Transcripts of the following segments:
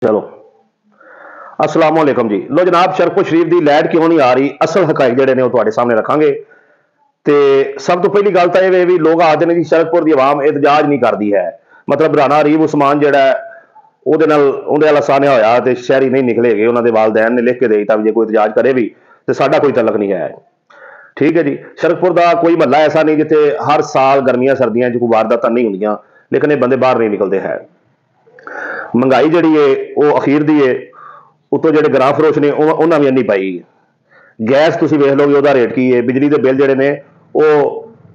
चलो, अस्सलाम वालेकुम जी। लो जनाब, शरफुल शरीफ की लैट क्यों नहीं आ रही, असल हकायक जोड़े ने तुहाडे सामने रखांगे। तो सब तो पहली गल तो यह भी लोग आखते हैं कि शरफपुर की आवाम एहतजाज नहीं करती है, मतलब राणा अरीब उस्मान जोड़ा उहदे वाला सानिया होया तो शहरी नहीं निकले गए, उन्होंने वालदैन ने लिख के दे दिता भी जे कोई एहतजाज करे भी तो साडा कोई तलक नहीं है। ठीक है जी। शरफपुर का कोई महला ऐसा नहीं जिथे हर साल गर्मियां सर्दियां कोई वारदात नहीं होंदियां, लेकिन ये बंदे बाहर नहीं निकलते हैं। महंगाई जी है वो अखीर दी है, उतों जो ग्रां फरोश ने उन्होंने भी इन्नी पाई। गैस तुम वेख लो कि रेट की है, बिजली के बिल जोड़े ने वो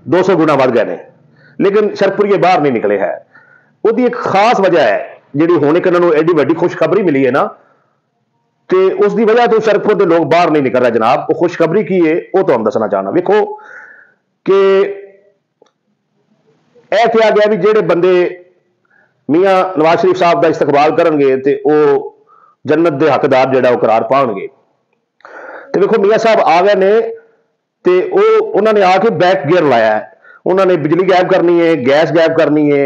200 गुना बढ़ गए हैं, लेकिन शरफपुरी बाहर नहीं निकले है। उसकी एक खास वजह है जी हूँ एक इन्होंने एडी वड्डी खुशखबरी मिली है ना, तो उसकी वजह तो शरफपुर के लोग बाहर नहीं निकल रहे जनाब। वो खुशखबरी की है वो तुहानू दसना चाहना। वेखो कि यह कहा गया भी जेडे बंदे मियाँ नवाज शरीफ साहब का इस्तकबाल करेंगे तो वो जन्नत के हकदार जो करार पाएंगे। तो देखो मियाँ साहब आ गए ने, तो उन्होंने आके बैक गियर लाया है। उन्होंने बिजली गायब करनी है, गैस गायब करनी है,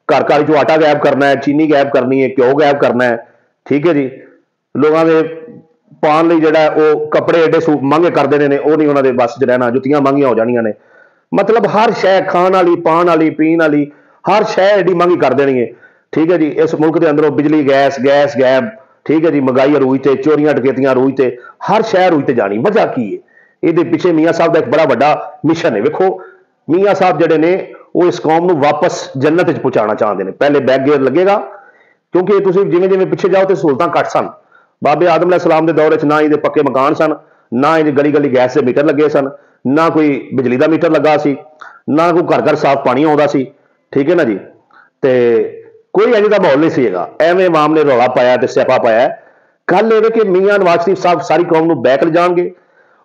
घर घर चो आटा गायब करना है, चीनी गायब करनी है, घ्यो गायब करना है। ठीक है जी। लोगों के पान लिए जोड़ा वो कपड़े एडे महंगे कर देने वो नहीं उन्होंने बस च रहना, जुत्तियां महंगियां हो जानिया ने। मतलब हर शै खाण वाली, पान वाली, पीन वाली हर शै एडी महंगी कर देनी है। ठीक है जी। इस मुल्क के अंदरों बिजली गैस गैस गायब। ठीक है जी। महंगाई अरूज से, चोरियां डकैतियां अरूज से, हर शह अरूज से जानी। वजह की है ये पिछे मियाँ साहब का एक बड़ा बड़ा मिशन है। वेखो मियाँ साहब जोड़े ने वो इस कौम को वापस जन्नत पहुंचाना चाहते हैं। पहले बैक गेयर लगेगा, क्योंकि जिमें जिमें पिछे जाओ तो सहूलतां घट सन। बाबे आदम अलैहिस्सलाम के दौर ना ये पक्के मकान सन, ना ये गली गली गैस के मीटर लगे सन, ना कोई बिजली का मीटर लगा सी, ना कोई घर घर साफ पानी आता सी। ठीक है ना जी। तो कोई अजे का माहौल नहीं सीगा, एवं आवाम ने रौला पाया तो स्यापा पाया। गल ये कि मियाँ नवाज शरीफ साहब सारी कौम को बैक ले जाएंगे,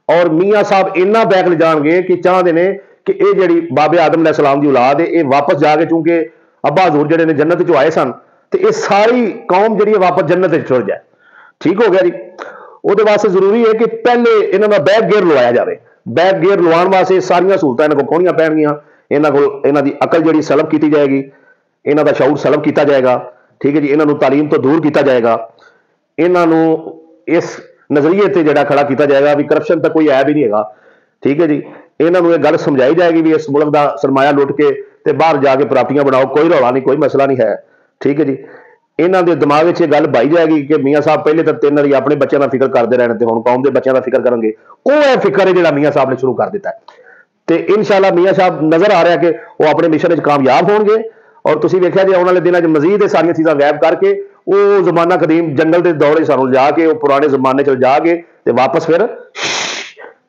और मियाँ साहब इन्ना बैक ले जाएंगे कि चाहते हैं कि ये जी बाबे आदम अलैहिस्सलाम की औलाद है, ये वापस जाके, चूंकि अब्बा हजूर जोड़े ने जन्नत चो आए सन, तो ये सारी कौम जी वापस जन्नत चुर जाए। ठीक हो गया जी। वो वास्ते जरूरी है कि पहले इन्हों बैक गेयर लवाया जाए। बैक गेयर लवाने वास्ते सारिया सहूलतां इन्हों को खोहनियां पैणगियां, इन्हों की अकल जी सलब की जाएगी, इन्हों का शऊर सलब किया जाएगा। ठीक है जी। इन्हों तालीम तो दूर किया जाएगा, इन्हों इस नजरिए से जोड़ा खड़ा किया जाएगा भी करप्शन तक कोई है भी नहीं है। ठीक है जी। इन्हों यह गल समझाई जाएगी भी इस मुल्क का सरमाया लुट के ते बाहर जाके प्राप्तियां बनाओ, कोई रौला नहीं, कोई मसला नहीं है। ठीक है जी। इन्हों के दिमाग में गल पाई जाएगी कि मियाँ साहब पहले तो 3 वारी अपने बच्चों का फिक्र करते रहने, तो हम कौम के बच्चों का फिक्र करेंगे। वो है फिक्र है जो मियाँ साहब ने शुरू कर दिता है। तो इंशाअल्लाह मियाँ साहब नजर आ रहा है कि वो अपने मिशन कामयाब होंगे। और तुम वेख्या जी आने वाले दिनों में मजीद ये सारिया चीज़ां गायब करके वो जमाना कदीम जंगल के दौरे सानू जाके वो पुराने जमाने च जाके तो वापस फिर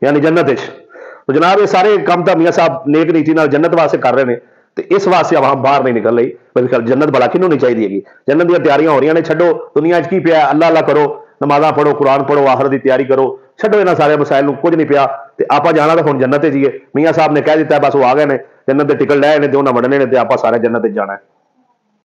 यानी जन्नत। तो जनाब ये सारे काम तो मियाँ साहब नेक नीति जन्नत वास्ते कर रहे हैं, तो इस वास्ते आवाम बाहर नहीं निकल रही। बल्कि जन्नत भला किनू नहीं चाहिए। जन्नत दी तैयारियां हो रही ने, छड्डो दुनिया की पिया, अल्लाह अल्लाह करो, नमाज़ां पढ़ो, कुरान पढ़ो, आखिरत की तैयारी करो, छड्डो इन्होंने सारे मसाइल कुछ नहीं पिया। तो आप जाना तो हम जन्नत जीए। मियाँ साहब ने कह दिता है, बस वो आ गए हैं जन्नत के टिकट लै ने, तो उन्हें वड़ने ने, तो आप सारे जन्नत जाना है।